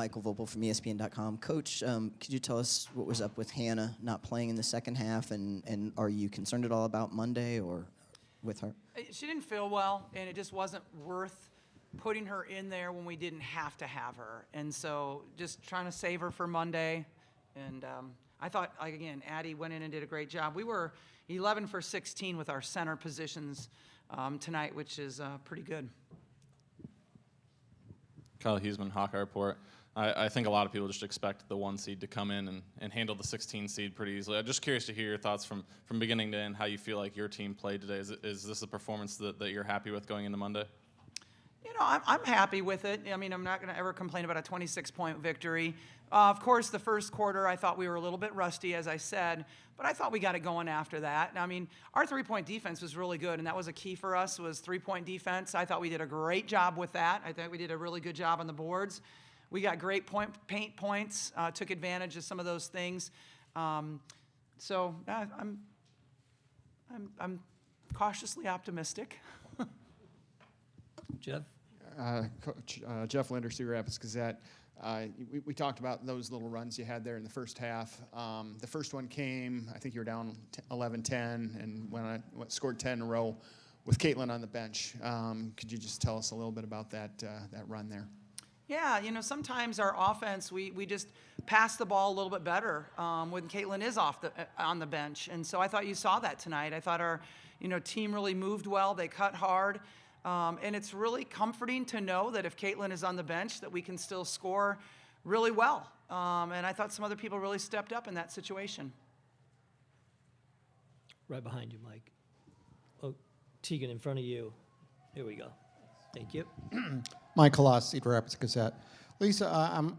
Michael Vopel from ESPN.com. Coach, could you tell us what was up with Hannah not playing in the second half, and are you concerned at all about Monday or with her? She didn't feel well, and it just wasn't worth putting her in there when we didn't have to have her. And so just trying to save her for Monday. And I thought, like, again, Addie went in and did a great job. We were 11 for 16 with our center positions tonight, which is pretty good. Kyle Huseman, Hawkeye Report. I think a lot of people just expect the 1 seed to come in and handle the 16 seed pretty easily. I'm just curious to hear your thoughts from beginning to end, how you feel like your team played today. Is this a performance that you're happy with going into Monday? You know, I'm happy with it. I mean, I'm not going to ever complain about a 26-point victory. Of course, the first quarter, I thought we were a little bit rusty, as I said, but I thought we got it going after that. I mean, our three-point defense was really good, and that was a key for us, was three-point defense. I thought we did a great job with that. I think we did a really good job on the boards. We got great paint points, took advantage of some of those things. So yeah, I'm cautiously optimistic. Jeff? Coach Jeff Linder, Cedar Rapids Gazette. We talked about those little runs you had there in the first half. The first one came, I think you were down 11-10, and scored 10 in a row with Caitlin on the bench. Could you just tell us a little bit about that run there? Yeah, you know, sometimes our offense, we just pass the ball a little bit better when Caitlin is on the bench. And so I thought you saw that tonight. I thought our, team really moved well. They cut hard. And it's really comforting to know that if Caitlin is on the bench, that we can still score really well. And I thought some other people really stepped up in that situation. Right behind you, Mike. Oh, Tegan in front of you. Here we go. Thank you. Mike Halas, Cedar Rapids Gazette. Lisa, I'm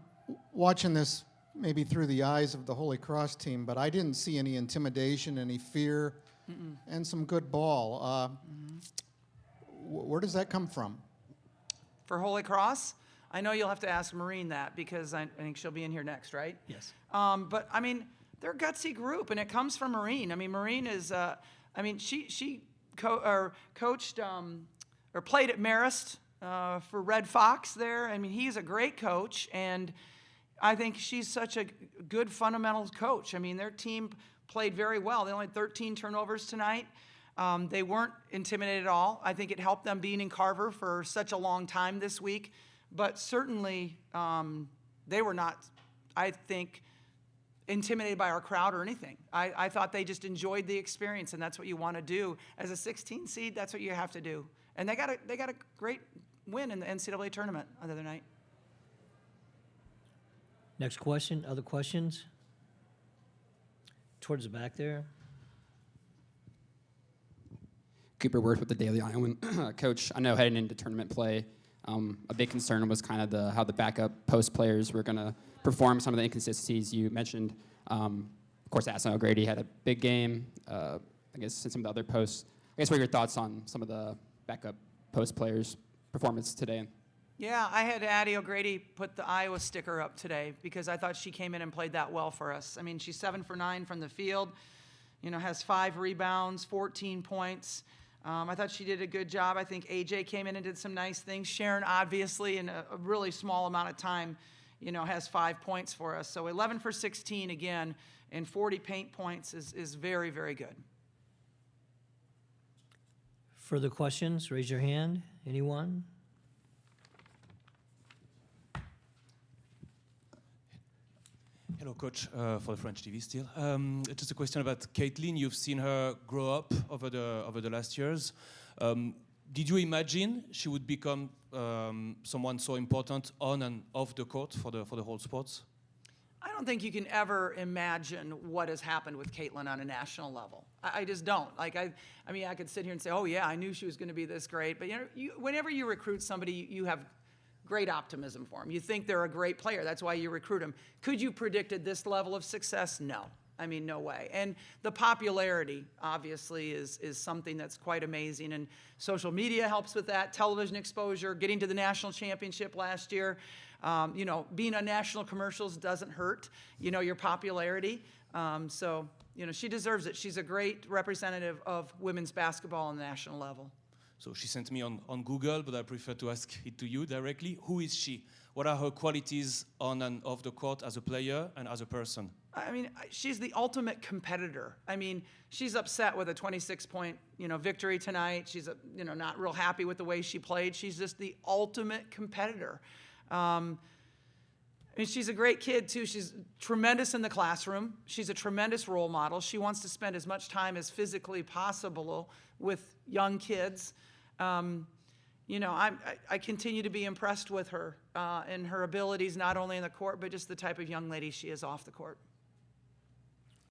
watching this maybe through the eyes of the Holy Cross team, but I didn't see any intimidation, any fear, and some good ball. Where does that come from? For Holy Cross, I know you'll have to ask Maureen that, because I think she'll be in here next, right? Yes. But, I mean, they're a gutsy group, and it comes from Maureen. I mean, Maureen is, she coached or played at Marist for Red Fox there. I mean, he's a great coach, and I think she's such a good fundamental coach. I mean, their team played very well. They only had 13 turnovers tonight. They weren't intimidated at all. I think it helped them being in Carver for such a long time this week. But certainly, they were not, I think, intimidated by our crowd or anything. I thought they just enjoyed the experience, and that's what you want to do. As a 16 seed, that's what you have to do. And they got a great win in the NCAA tournament the other night. Next question. Other questions? Towards the back there. Cooper Worth with the Daily Iowan. Coach, I know heading into tournament play, a big concern was kind of how the backup post players were going to perform, some of the inconsistencies you mentioned. Of course, Aston O'Grady had a big game. I guess some of the other posts. I guess what are your thoughts on some of the backup post players' performance today? Yeah, I had Addie O'Grady put the Iowa sticker up today because I thought she came in and played that well for us. I mean, she's 7 for 9 from the field, has 5 rebounds, 14 points. I thought she did a good job. I think AJ came in and did some nice things. Sharon, obviously, in a really small amount of time, has 5 points for us. So 11 for 16 again, and 40 paint points is very, very good. Further questions? Raise your hand. Anyone? Hello, Coach, for the French TV still. Just a question about Caitlin. You've seen her grow up over the last years. Did you imagine she would become someone so important on and off the court for the whole sports? I don't think you can ever imagine what has happened with Caitlin on a national level. I just don't. Like, I mean, I could sit here and say, oh, yeah, I knew she was going to be this great. But, whenever you recruit somebody, you have great optimism for them. You think they're a great player. That's why you recruit them. Could you predicted this level of success? No. I mean, no way. And the popularity, obviously, is something that's quite amazing. And social media helps with that. Television exposure, getting to the national championship last year. Being on national commercials doesn't hurt, your popularity. So, she deserves it. She's a great representative of women's basketball on the national level. So she sent me on Google, but I prefer to ask it to you directly. Who is she? What are her qualities on and off the court as a player and as a person? I mean, she's the ultimate competitor. I mean, she's upset with a 26-point, victory tonight. She's, not real happy with the way she played. She's just the ultimate competitor. I mean, she's a great kid, too. She's tremendous in the classroom. She's a tremendous role model. She wants to spend as much time as physically possible with young kids. I continue to be impressed with her and her abilities, not only in the court, but just the type of young lady she is off the court.